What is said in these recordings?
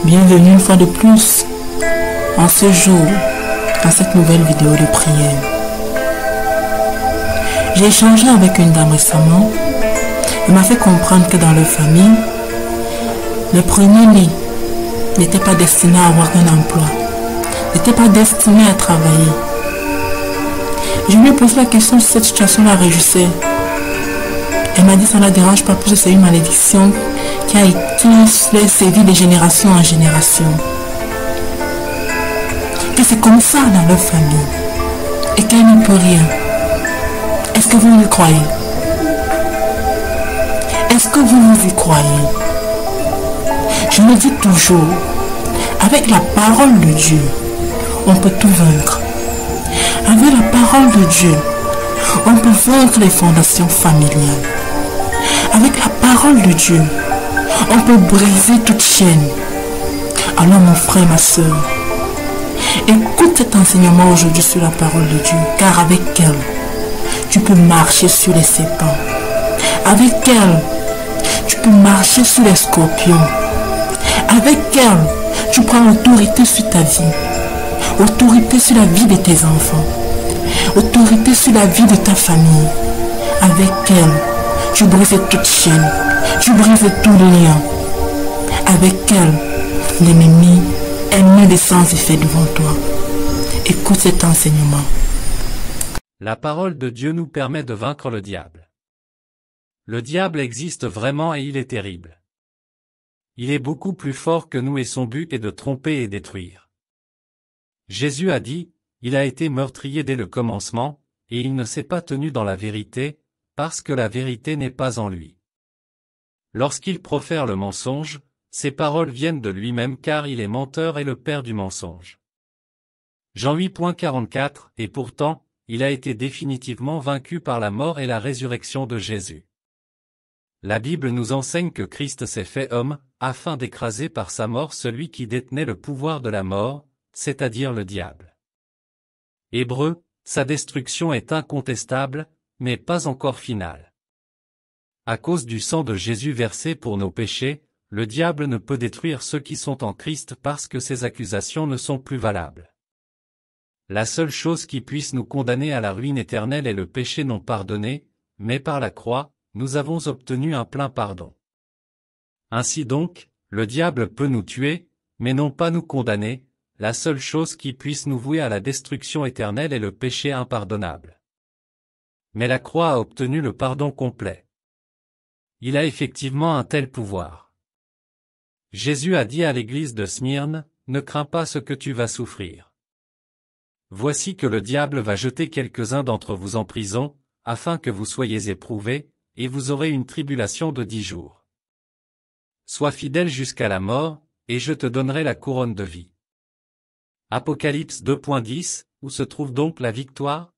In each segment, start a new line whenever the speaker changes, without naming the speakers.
Bienvenue une fois de plus en ce jour, dans cette nouvelle vidéo de prière. J'ai échangé avec une dame récemment. Elle m'a fait comprendre que dans leur famille, le premier-né n'était pas destiné à avoir un emploi, n'était pas destiné à travailler. Je lui ai posé la question si cette situation la réjouissait. Elle m'a dit que ça ne la dérange pas, puisque c'est une malédiction qui a été sévie de génération en génération. Que c'est comme ça dans leur famille et qu'elle n'y peut rien. Est-ce que vous y croyez? Est-ce que vous y croyez? Je me dis toujours, avec la parole de Dieu, on peut tout vaincre. Avec la parole de Dieu, on peut vaincre les fondations familiales. Avec la parole de Dieu, on peut briser toute chaîne. Alors mon frère, ma soeur, écoute cet enseignement aujourd'hui sur la parole de Dieu, car avec elle, tu peux marcher sur les serpents. Avec elle, tu peux marcher sur les scorpions. Avec elle, tu prends autorité sur ta vie. Autorité sur la vie de tes enfants. Autorité sur la vie de ta famille. Avec elle, tu brises toute chaîne. Tu brises tout lien. Avec elle, l'ennemi est mis de sans effet devant toi. Écoute cet enseignement.
La parole de Dieu nous permet de vaincre le diable. Le diable existe vraiment et il est terrible. Il est beaucoup plus fort que nous et son but est de tromper et détruire. Jésus a dit, il a été meurtrier dès le commencement, et il ne s'est pas tenu dans la vérité, parce que la vérité n'est pas en lui. Lorsqu'il profère le mensonge, ses paroles viennent de lui-même car il est menteur et le père du mensonge. Jean 8.44, et pourtant, il a été définitivement vaincu par la mort et la résurrection de Jésus. La Bible nous enseigne que Christ s'est fait homme, afin d'écraser par sa mort celui qui détenait le pouvoir de la mort, c'est-à-dire le diable. Hébreux, sa destruction est incontestable, mais pas encore finale. À cause du sang de Jésus versé pour nos péchés, le diable ne peut détruire ceux qui sont en Christ parce que ses accusations ne sont plus valables. La seule chose qui puisse nous condamner à la ruine éternelle est le péché non pardonné, mais par la croix, nous avons obtenu un plein pardon. Ainsi donc, le diable peut nous tuer, mais non pas nous condamner, la seule chose qui puisse nous vouer à la destruction éternelle est le péché impardonnable. Mais la croix a obtenu le pardon complet. Il a effectivement un tel pouvoir. Jésus a dit à l'église de Smyrne, « Ne crains pas ce que tu vas souffrir. Voici que le diable va jeter quelques-uns d'entre vous en prison, afin que vous soyez éprouvés, et vous aurez une tribulation de 10 jours. Sois fidèle jusqu'à la mort, et je te donnerai la couronne de vie. » Apocalypse 2.10, où se trouve donc la victoire?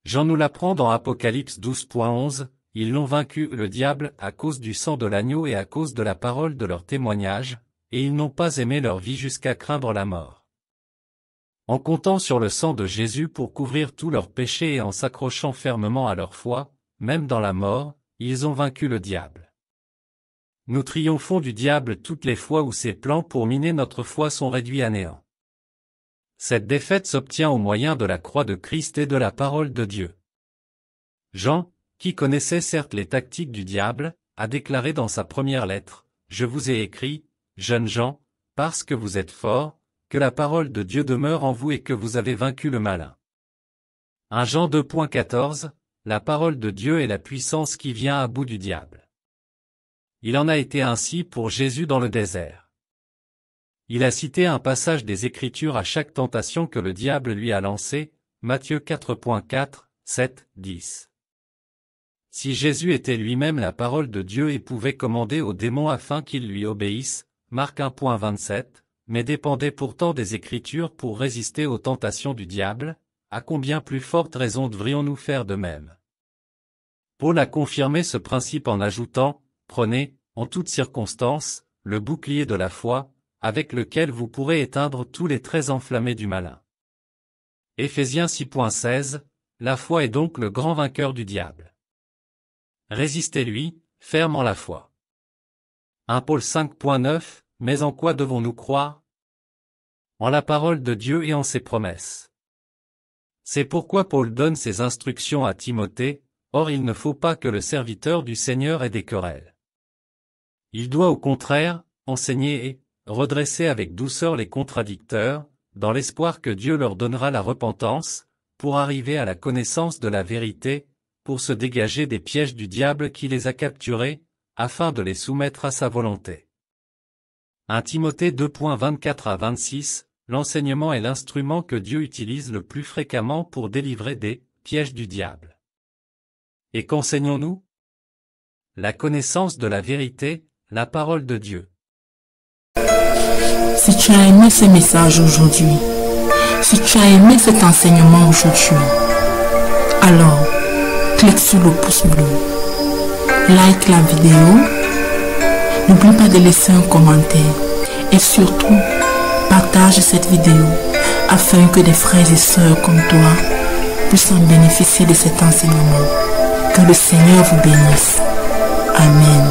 Jean nous l'apprend dans Apocalypse 12.11, ils l'ont vaincu, le diable, à cause du sang de l'agneau et à cause de la parole de leur témoignage, et ils n'ont pas aimé leur vie jusqu'à craindre la mort. En comptant sur le sang de Jésus pour couvrir tous leurs péchés et en s'accrochant fermement à leur foi, même dans la mort, ils ont vaincu le diable. Nous triomphons du diable toutes les fois où ses plans pour miner notre foi sont réduits à néant. Cette défaite s'obtient au moyen de la croix de Christ et de la parole de Dieu. Jean, qui connaissait certes les tactiques du diable, a déclaré dans sa première lettre, « Je vous ai écrit, jeunes gens, parce que vous êtes forts, que la parole de Dieu demeure en vous et que vous avez vaincu le malin. » 1 Jean 2.14, la parole de Dieu est la puissance qui vient à bout du diable. Il en a été ainsi pour Jésus dans le désert. Il a cité un passage des Écritures à chaque tentation que le diable lui a lancée, Matthieu 4.4, 7, 10. Si Jésus était lui-même la parole de Dieu et pouvait commander aux démons afin qu'ils lui obéissent, Marc 1.27, mais dépendait pourtant des Écritures pour résister aux tentations du diable, à combien plus forte raison devrions-nous faire de même? Paul a confirmé ce principe en ajoutant, « Prenez, en toutes circonstances, le bouclier de la foi, avec lequel vous pourrez éteindre tous les traits enflammés du malin. » Éphésiens 6.16, la foi est donc le grand vainqueur du diable. Résistez-lui, ferme en la foi. 1 Paul 5.9, mais en quoi devons-nous croire? En la parole de Dieu et en ses promesses. C'est pourquoi Paul donne ses instructions à Timothée, or il ne faut pas que le serviteur du Seigneur ait des querelles. Il doit au contraire, enseigner et redresser avec douceur les contradicteurs, dans l'espoir que Dieu leur donnera la repentance, pour arriver à la connaissance de la vérité, pour se dégager des pièges du diable qui les a capturés, afin de les soumettre à sa volonté. 1 Timothée 2.24 à 26, l'enseignement est l'instrument que Dieu utilise le plus fréquemment pour délivrer des pièges du diable. Et qu'enseignons-nous? La connaissance de la vérité, la parole de Dieu.
Si tu as aimé ce message aujourd'hui, si tu as aimé cet enseignement aujourd'hui, alors clique sur le pouce bleu, like la vidéo, n'oublie pas de laisser un commentaire et surtout partage cette vidéo afin que des frères et sœurs comme toi puissent en bénéficier de cet enseignement. Que le Seigneur vous bénisse. Amen.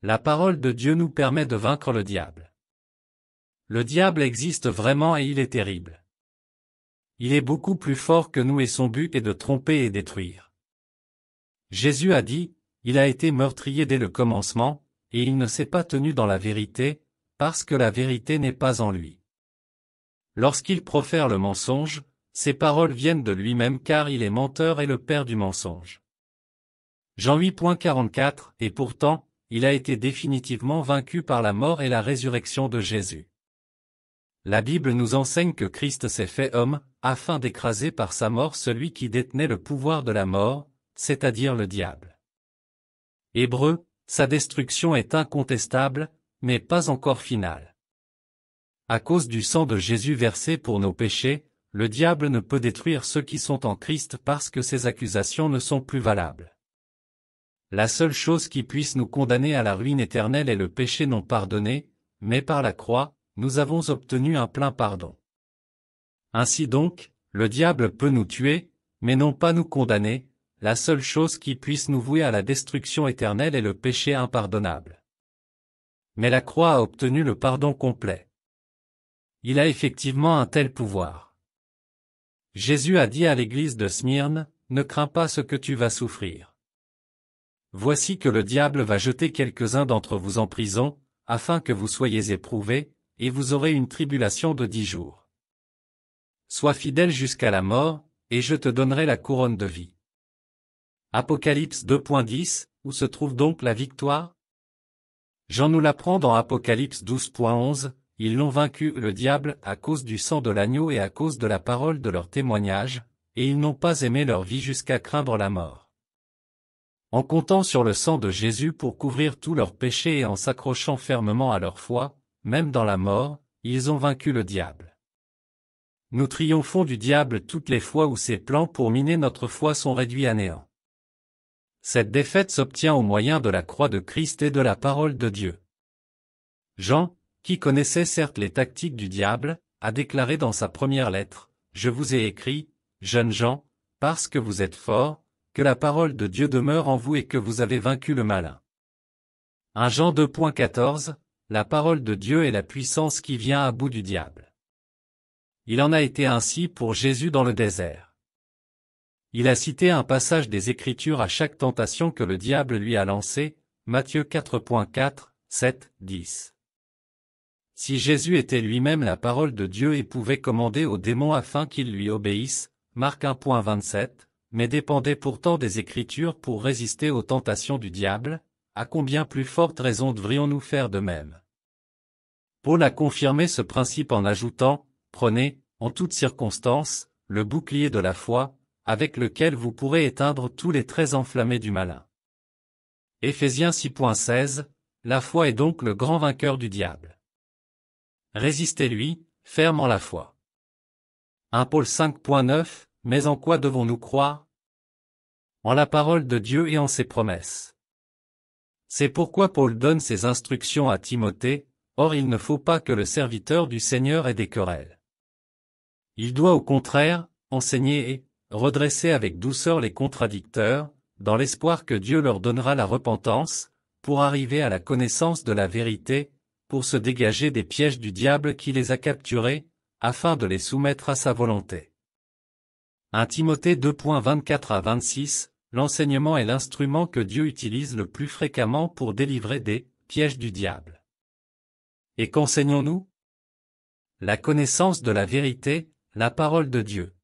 La parole de Dieu nous permet de vaincre le diable. Le diable existe vraiment et il est terrible. Il est beaucoup plus fort que nous et son but est de tromper et détruire. Jésus a dit, il a été meurtrier dès le commencement, et il ne s'est pas tenu dans la vérité, parce que la vérité n'est pas en lui. Lorsqu'il profère le mensonge, ses paroles viennent de lui-même car il est menteur et le père du mensonge. Jean 8.44, et pourtant, il a été définitivement vaincu par la mort et la résurrection de Jésus. La Bible nous enseigne que Christ s'est fait homme, afin d'écraser par sa mort celui qui détenait le pouvoir de la mort, c'est-à-dire le diable. Hébreux, sa destruction est incontestable, mais pas encore finale. À cause du sang de Jésus versé pour nos péchés, le diable ne peut détruire ceux qui sont en Christ parce que ses accusations ne sont plus valables. La seule chose qui puisse nous condamner à la ruine éternelle est le péché non pardonné, mais par la croix, nous avons obtenu un plein pardon. Ainsi donc, le diable peut nous tuer, mais non pas nous condamner, la seule chose qui puisse nous vouer à la destruction éternelle est le péché impardonnable. Mais la croix a obtenu le pardon complet. Il a effectivement un tel pouvoir. Jésus a dit à l'église de Smyrne, « Ne crains pas ce que tu vas souffrir. Voici que le diable va jeter quelques-uns d'entre vous en prison, afin que vous soyez éprouvés, et vous aurez une tribulation de 10 jours. Sois fidèle jusqu'à la mort, et je te donnerai la couronne de vie. » Apocalypse 2.10, où se trouve donc la victoire? Jean nous l'apprend dans Apocalypse 12.11, ils l'ont vaincu, le diable, à cause du sang de l'agneau et à cause de la parole de leur témoignage, et ils n'ont pas aimé leur vie jusqu'à craindre la mort. En comptant sur le sang de Jésus pour couvrir tous leurs péchés et en s'accrochant fermement à leur foi, même dans la mort, ils ont vaincu le diable. Nous triomphons du diable toutes les fois où ses plans pour miner notre foi sont réduits à néant. Cette défaite s'obtient au moyen de la croix de Christ et de la parole de Dieu. Jean, qui connaissait certes les tactiques du diable, a déclaré dans sa première lettre, « Je vous ai écrit, jeunes gens, parce que vous êtes forts, que la parole de Dieu demeure en vous et que vous avez vaincu le malin. » 1 Jean 2.14, la parole de Dieu est la puissance qui vient à bout du diable. Il en a été ainsi pour Jésus dans le désert. Il a cité un passage des Écritures à chaque tentation que le diable lui a lancée, Matthieu 4.4, 7, 10. Si Jésus était lui-même la parole de Dieu et pouvait commander aux démons afin qu'ils lui obéissent, Marc 1.27, mais dépendait pourtant des Écritures pour résister aux tentations du diable, à combien plus forte raison devrions-nous faire de même? Paul a confirmé ce principe en ajoutant, « Prenez, en toutes circonstances, le bouclier de la foi, avec lequel vous pourrez éteindre tous les traits enflammés du malin. » Éphésiens 6.16, la foi est donc le grand vainqueur du diable. Résistez-lui, ferme en la foi. 1 Paul 5.9, mais en quoi devons-nous croire? En la parole de Dieu et en ses promesses. C'est pourquoi Paul donne ses instructions à Timothée, or il ne faut pas que le serviteur du Seigneur ait des querelles. Il doit au contraire, enseigner et redresser avec douceur les contradicteurs, dans l'espoir que Dieu leur donnera la repentance, pour arriver à la connaissance de la vérité, pour se dégager des pièges du diable qui les a capturés, afin de les soumettre à sa volonté. 1 Timothée 2.24 à 26, l'enseignement est l'instrument que Dieu utilise le plus fréquemment pour délivrer des pièges du diable. Et qu'enseignons-nous? La connaissance de la vérité, la parole de Dieu.